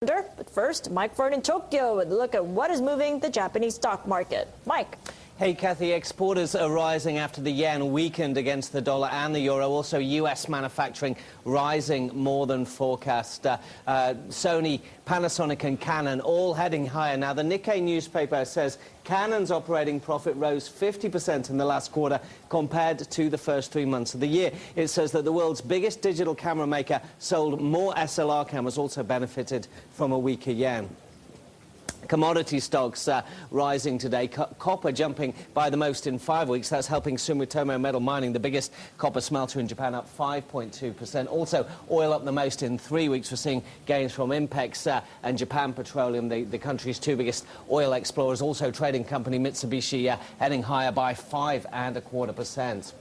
But first, Mike Ford in Tokyo with a look at what is moving the Japanese stock market. Mike. Hey, Kathy, exporters are rising after the yen weakened against the dollar and the euro. Also, U.S. manufacturing rising more than forecast. Sony, Panasonic and Canon all heading higher. Now, the Nikkei newspaper says Canon's operating profit rose 50% in the last quarter compared to the first 3 months of the year. It says that the world's biggest digital camera maker sold more SLR cameras, also benefited from a weaker yen. Commodity stocks rising today. Copper jumping by the most in 5 weeks. That's helping Sumitomo Metal Mining, the biggest copper smelter in Japan, up 5.2%. Also, oil up the most in 3 weeks. We're seeing gains from Impex and Japan Petroleum, the country's two biggest oil explorers. Also, trading company Mitsubishi heading higher by 5.25%.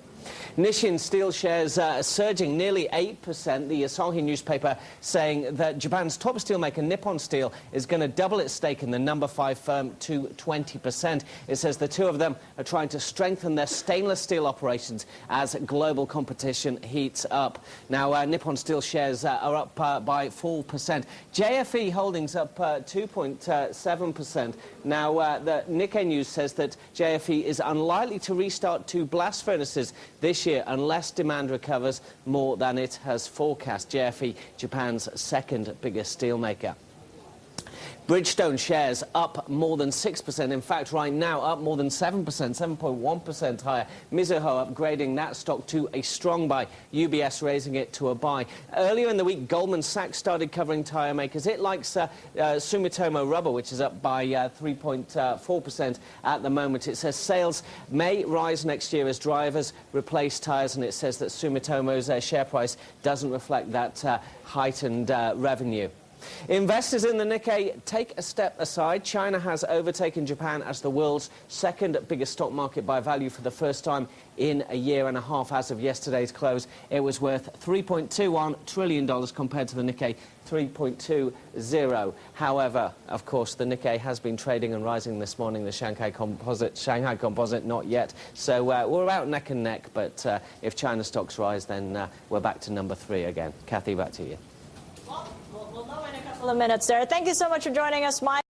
Nissin steel shares surging nearly 8%. The Asahi newspaper saying that Japan's top steelmaker Nippon Steel is going to double its stake in the number 5 firm to 20%. It says the two of them are trying to strengthen their stainless steel operations as global competition heats up. Now, Nippon Steel shares are up by 4%. JFE holdings up 2.7%. Now, the Nikkei News says that JFE is unlikely to restart two blast furnaces this year unless demand recovers more than it has forecast. JFE, Japan's second biggest steelmaker. Bridgestone shares up more than 6%. In fact, right now, up more than 7%, 7.1% higher. Mizuho upgrading that stock to a strong buy. UBS raising it to a buy. Earlier in the week, Goldman Sachs started covering tyre makers. It likes Sumitomo Rubber, which is up by 3.4% at the moment. It says sales may rise next year as drivers replace tyres, and it says that Sumitomo's share price doesn't reflect that heightened revenue. Investors in the Nikkei take a step aside. China has overtaken Japan as the world's second biggest stock market by value for the first time in a year and a half. As of yesterday's close, it was worth $3.21 trillion compared to the Nikkei 3.20. However, of course, the Nikkei has been trading and rising this morning. The Shanghai Composite not yet. So we're about neck and neck, but if China stocks rise, then we're back to number 3 again. Kathy, back to you. We'll know in a couple of minutes there. Thank you so much for joining us, Mike.